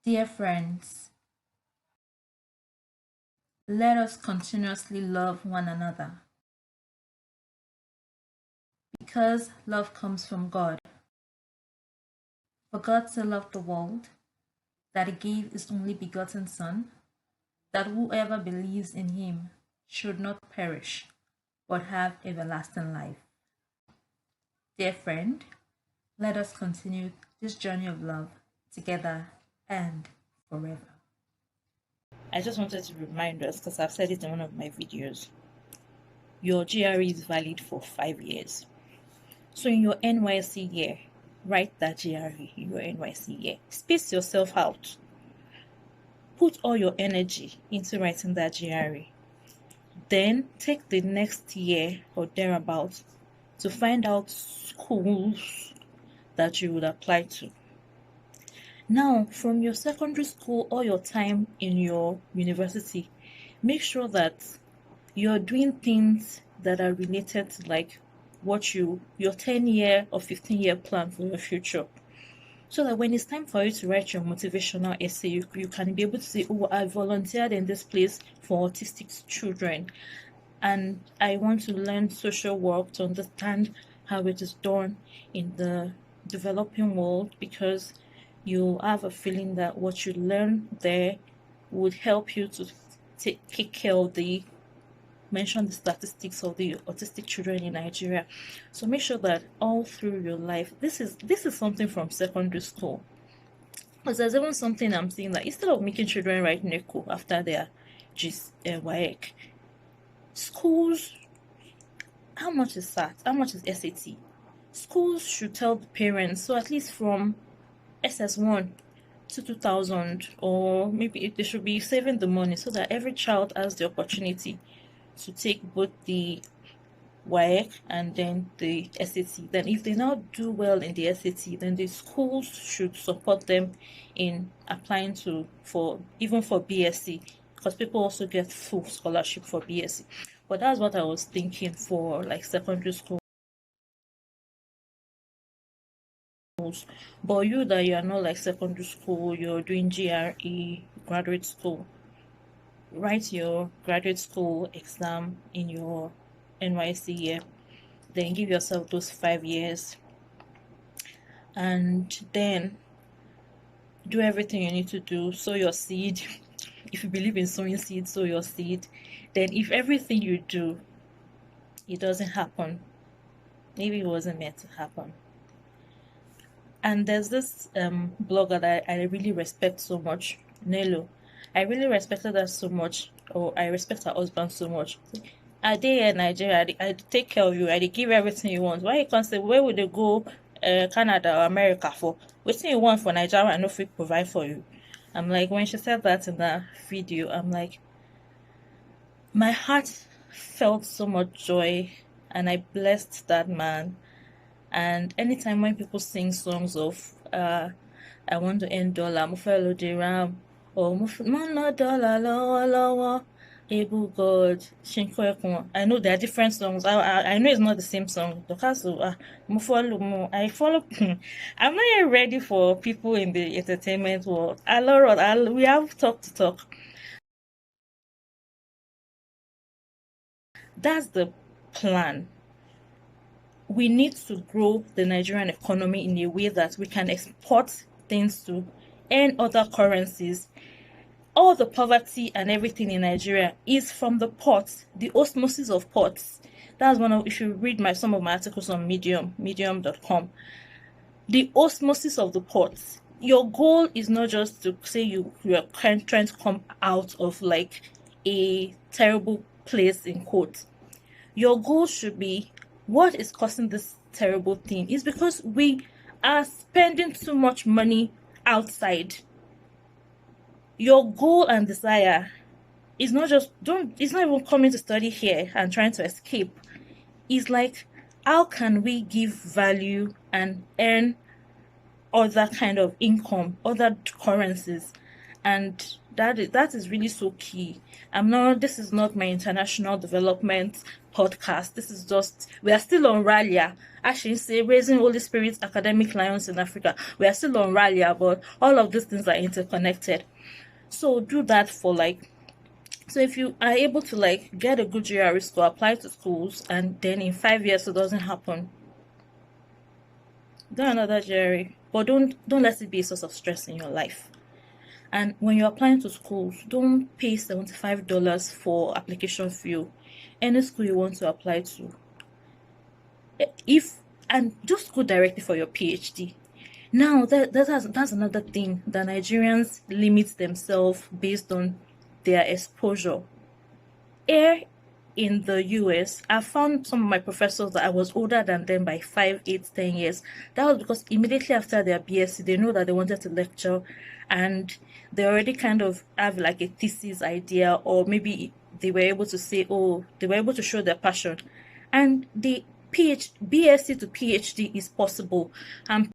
Dear friends, let us continuously love one another because love comes from God. For God so loved the world that he gave his only begotten Son, that whoever believes in him should not perish, but have everlasting life. Dear friend, let us continue this journey of love together and forever. I just wanted to remind us, because I've said it in one of my videos, your GRE is valid for 5 years. So in your NYC year, write that GRE in your NYC year. Space yourself out. Put all your energy into writing that GRE. Then take the next year or thereabouts to find out schools that you would apply to. Now, from your secondary school or your time in your university, make sure that you're doing things that are related to like what your 10-year or 15-year plan for your future. So that when it's time for you to write your motivational essay, you can be able to say, oh, I volunteered in this place for autistic children, and I want to learn social work to understand how it is done in the developing world, because you have a feeling that what you learn there would help you to take care of the statistics of the autistic children in Nigeria. So make sure that all through your life, this is something from secondary school. Because there's even something I'm seeing that instead of making children write NECO after their WAEC, schools, how much is SAT? How much is SAT? Schools should tell the parents, so at least from SS1 to 2000, or maybe they should be saving the money so that every child has the opportunity to take both the WAEC and then the SAT. Then if they now do well in the SAT, then the schools should support them in applying for BSc, because people also get full scholarship for BSc. But that's what I was thinking for like secondary school. But you that you are not like secondary school, you're doing GRE, graduate school, write your graduate school exam in your NYC year, then give yourself those 5 years, and then do everything you need to do. Sow your seed. If you believe in sowing seed, sow your seed. Then if everything you do, it doesn't happen, maybe it wasn't meant to happen. And there's this blogger that I really respect so much, Nelo. I really respected her so much, or I respect her husband so much. I dey in Nigeria, I take care of you, I give everything you want. Why you can't say, where would they go Canada or America for? Wetin you want for Nigeria, I no fit provide for you. I'm like, when she said that in that video, I'm like, my heart felt so much joy, and I blessed that man. And anytime when people sing songs of I want to end dollar, mo fẹ́ lo dirham, or mo ná dollar lọ́wọ́lọ́wọ́, able God, Shinko Ekun. I know there are different songs. I know it's not the same song. Because I follow. I'm not yet ready for people in the entertainment world. We have talk to talk. That's the plan. We need to grow the Nigerian economy in a way that we can export things to earn other currencies. All the poverty and everything in Nigeria is from the ports, the osmosis of ports. That's if you read some of my articles on medium.com, the osmosis of the ports. Your goal is not just to say you are trying to come out of like a terrible place in quotes. Your goal should be, what is causing this terrible thing? Is because we are spending too much money outside. Your goal and desire is not it's not even coming to study here and trying to escape. It's like, how can we give value and earn other kind of income, other currencies, and that is really so key. This is not my international development podcast. This is just, we are still on Ralia. Actually, say raising Holy Spirit academic lions in Africa. We are still on Ralia, but all of these things are interconnected. So do that for like, so if you are able to like get a good GRE score, apply to schools, and then in 5 years it doesn't happen, do another GRE. But don't let it be a source of stress in your life. And when you're applying to schools, don't pay $75 for application fee. Any school you want to apply to, and just go directly for your PhD. Now that's another thing, that Nigerians limit themselves based on their exposure. Here in the US, I found some of my professors that I was older than them by 5, 8, 10 years. That was because immediately after their BSc, they know that they wanted to lecture, and they already kind of have like a thesis idea, or maybe they were able to say, oh, they were able to show their passion. And the BSc to PhD is possible. I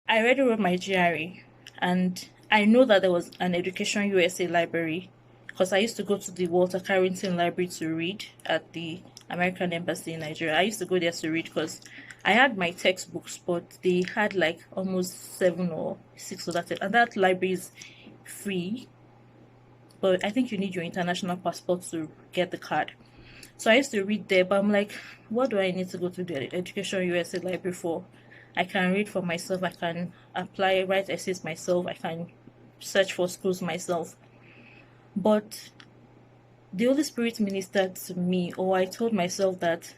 already wrote my GRE, and I know that there was an Education USA library, because I used to go to the Walter Carrington Library to read at the American Embassy in Nigeria. I used to go there to read because I had my textbooks, but they had like almost 7 or 6 of that, and that library is free, but I think you need your international passport to get the card. So I used to read there, but I'm like, what do I need to go to the Education USA library for? I can read for myself, I can apply, write essays myself, I can search for schools myself. But the Holy Spirit ministered to me, or I told myself that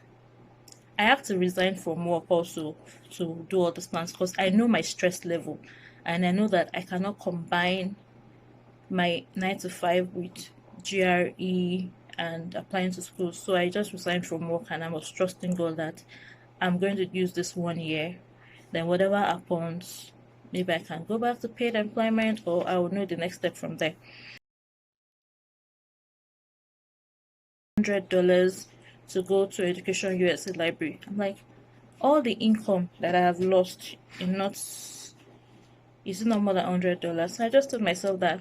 I have to resign from work also to do all these plans, because I know my stress level, and I know that I cannot combine my 9 to 5 with GRE and applying to school. So I just resigned from work, and I was trusting God that I'm going to use this 1 year. Then whatever happens, maybe I can go back to paid employment, or I will know the next step from there. $100 to go to Education USA library. I'm like, all the income that I have lost in not, is not more than $100. So I just told myself that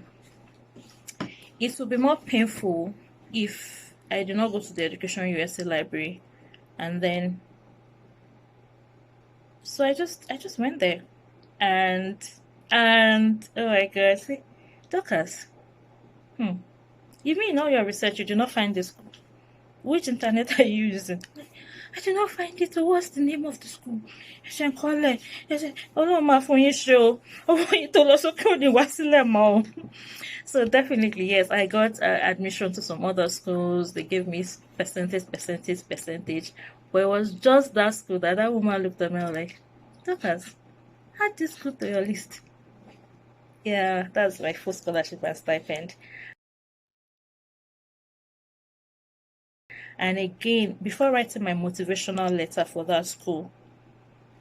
it would be more painful if I did not go to the Education USA library, and then so I just went there, and oh my god, see, Dorcas, you mean in all your research you do not find this school? Which internet are you using? I did not find it. So what's the name of the school? I said, call it. I said, oh my phone show. Oh, you told us okay. So definitely, yes, I got admission to some other schools. They gave me percentage. But it was just that school that woman looked at me like, Dorcas, add this school to your list. Yeah, that's my full scholarship and stipend. And again, before writing my motivational letter for that school,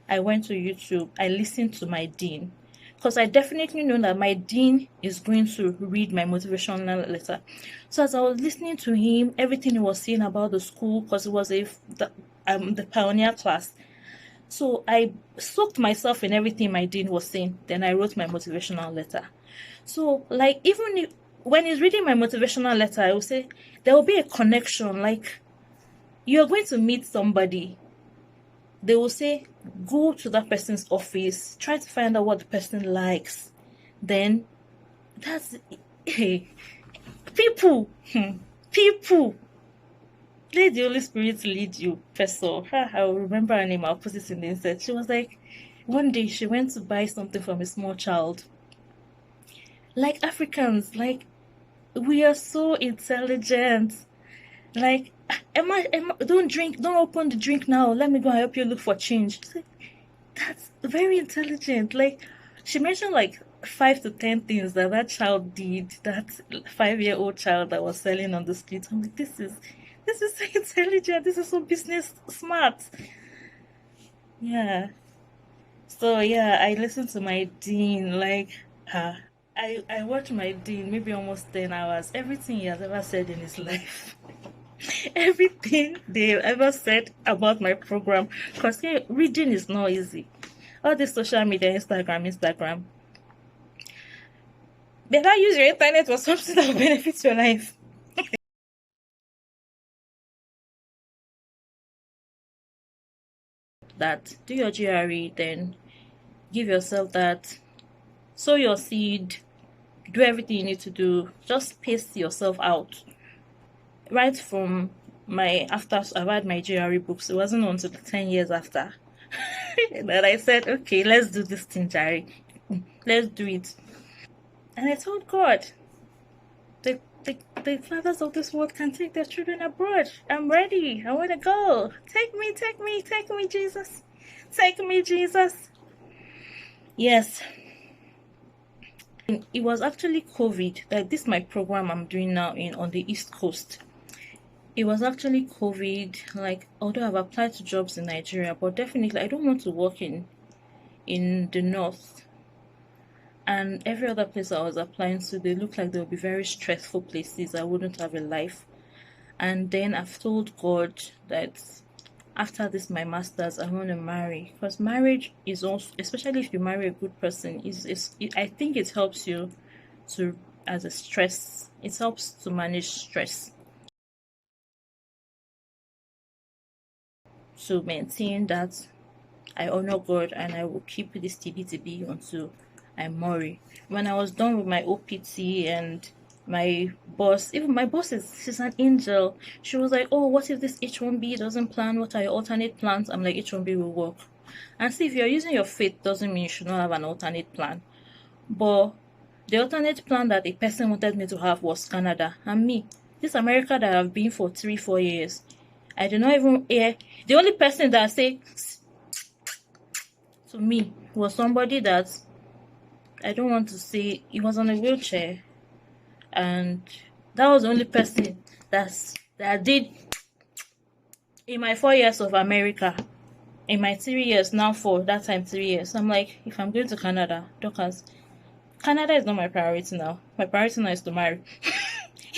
I went to YouTube. I listened to my dean, because I definitely know that my dean is going to read my motivational letter. So as I was listening to him, everything he was saying about the school, because it was the pioneer class. So I soaked myself in everything my dean was saying. Then I wrote my motivational letter. So like, even when he's reading my motivational letter, I will say there will be a connection. Like, you're going to meet somebody, they will say, go to that person's office, try to find out what the person likes. Then that's people. Let the Holy Spirit lead you, Professor. I will remember her name, I'll put it in the insert. She was like, one day she went to buy something from a small child. Like, Africans, like, we are so intelligent. Like, Emma, don't open the drink now. Let me go and help you look for change. Like, that's very intelligent. Like, she mentioned like 5 to 10 things that child did. That 5-year-old child that was selling on the street. I'm like, this is so intelligent. This is so business smart. Yeah. So yeah, I listened to my dean. Like, I watched my dean maybe almost 10 hours. Everything he has ever said in his life. Everything they ever said about my program, because reading is not easy. All this social media, Instagram, Better use your internet for something that will benefit your life. That do your GRE, then give yourself that, sow your seed, do everything you need to do, just pace yourself out. Right from my after I read my GRE books, it wasn't until 10 years after that I said, okay, let's do this thing, Jerry. Let's do it. And I told God, the fathers of this world can take their children abroad. I'm ready. I want to go. Take me, take me, take me, Jesus. Take me, Jesus. Yes. It was actually COVID. Like this, my program I'm doing now on the East Coast. It was actually COVID. Like, although I've applied to jobs in Nigeria, but definitely I don't want to work in the north. And every other place I was applying to, they look like they'll be very stressful places. I wouldn't have a life. And then I've told God that after this my master's, I want to marry, because marriage is also, especially if you marry a good person, I think it helps you to, as a stress, it helps to manage stress, to maintain that I honor God and I will keep this TBTB until I marry. When I was done with my OPT, and my boss, even my boss she's an angel. She was like, oh, what if this H1B doesn't plan? What are your alternate plans? I'm like, H1B will work. And see, if you're using your faith, doesn't mean you should not have an alternate plan. But the alternate plan that a person wanted me to have was Canada. And me, this America that I've been for 3-4 years, I did not even hear. The only person that said to me was somebody that, I don't want to say, he was on a wheelchair, and that was the only person that did in my 4 years of America. In my 3 years, now 4, that time 3 years, I'm like, if I'm going to Canada, Dorcas, Canada is not my priority now. My priority now is to marry.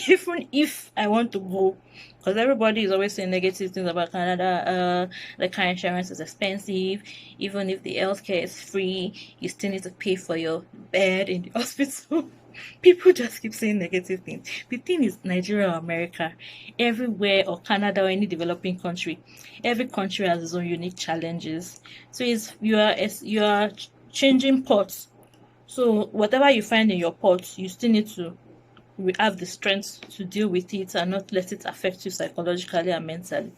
Even if I want to go, because everybody is always saying negative things about Canada. The car insurance is expensive. Even if the healthcare is free, you still need to pay for your bed in the hospital. People just keep saying negative things. The thing is, Nigeria or America, everywhere, or Canada or any developing country, every country has its own unique challenges. So you are changing pots. So whatever you find in your pot, you still need to have the strength to deal with it and not let it affect you psychologically and mentally.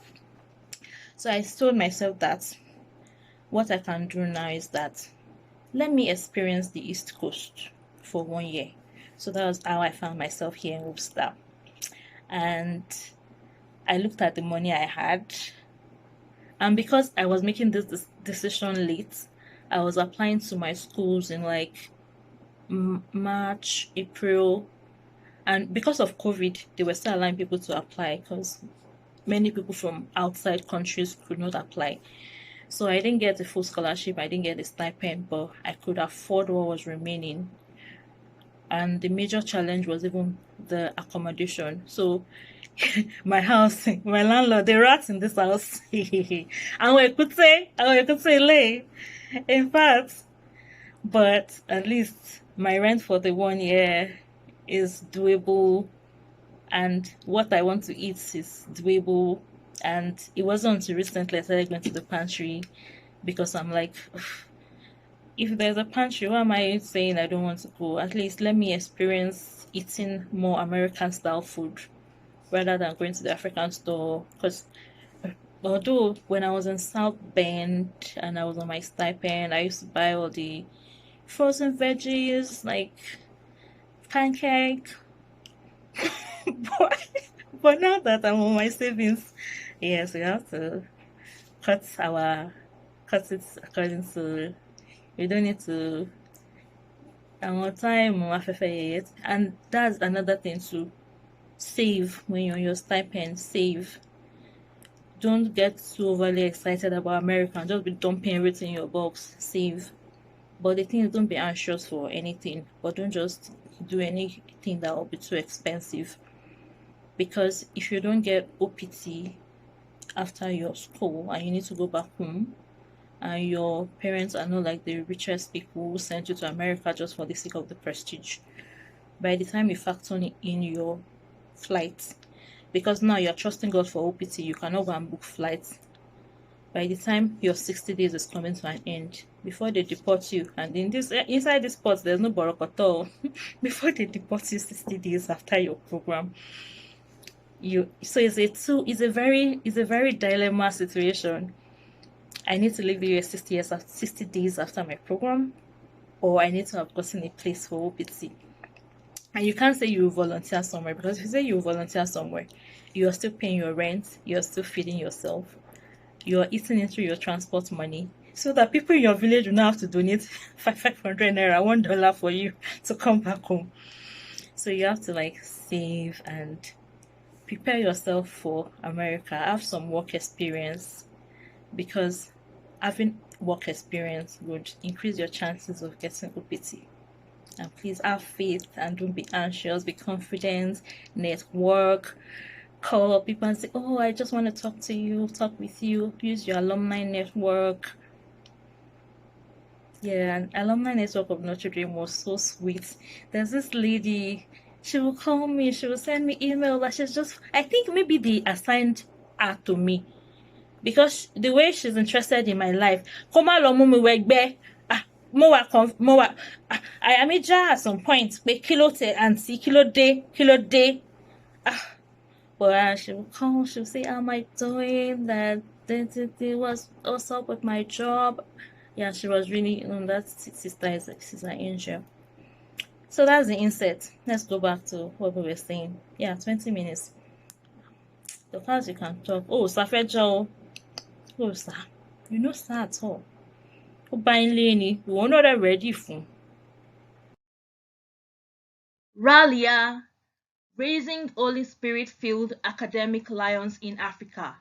So I told myself that what I can do now is that let me experience the East Coast for 1 year. So that was how I found myself here in Worcester. And I looked at the money I had, and because I was making this decision late, I was applying to my schools in like March, April, and because of COVID, they were still allowing people to apply because many people from outside countries could not apply. So I didn't get the full scholarship, I didn't get the stipend, but I could afford what was remaining. And the major challenge was even the accommodation. So my house, my landlord, the rats in this house. And we could say, lay. In fact, but at least my rent for the 1 year is doable, and what I want to eat is doable. And it wasn't until recently I started going to the pantry, because I'm like, if there's a pantry, why am I saying I don't want to go? At least let me experience eating more American style food rather than going to the African store. Because although when I was in South Bend and I was on my stipend, I used to buy all the frozen veggies like pancake. but now that I'm on my savings, yes, we have to cut it according to, we don't need to time yet. And that's another thing, to save. When you're on your stipend, save. Don't get too overly excited about America and just be dumping everything in your box. Save. But the thing is, don't be anxious for anything, but don't just do anything that will be too expensive. Because if you don't get OPT after your school and you need to go back home, and your parents are not like the richest people who sent you to America just for the sake of the prestige, by the time you factor in your flight, because now you're trusting God for OPT, you cannot go and book flights. By the time your 60 days is coming to an end, before they deport you, and inside this port there's no borokoto. Before they deport you 60 days after your program, it's a very dilemma situation. I need to leave the US 60 days after my program, or I need to have gotten a place for OPT. And you can't say you volunteer somewhere, because if you say you volunteer somewhere, you're still paying your rent, you're still feeding yourself, you're eating into your transport money, so that people in your village will not have to donate 500 naira, $1 for you to come back home. So you have to like save and prepare yourself for America. Have some work experience, because having work experience would increase your chances of getting OPT. And please have faith and don't be anxious, be confident, network, call up people and say, oh, I just want to talk with you, use your alumni network. Yeah, and alumni network of Notre Dame was so sweet. There's this lady, she will call me, she will send me email that she's just, I think maybe they assigned her to me, because the way she's interested in my life. I am at some point, but kilo te auntie, kilo day. But she will call, she'll say, how am I doing? That what's up with my job? Yeah, she was really, that sister she's an angel. So that's the inset. Let's go back to what we were saying. Yeah, 20 minutes. The class you can talk. Oh, Safejo. Oh, sir. You know, sir at all. Oh, buying Lenny. We were not ready for. Ralia, raising Holy Spirit-filled academic lions in Africa.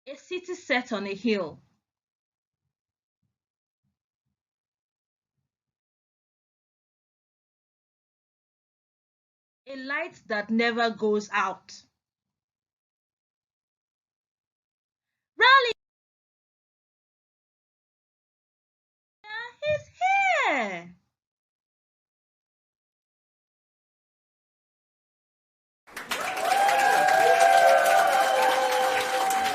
A city set on a hill. A light that never goes out. Ralia, he's here.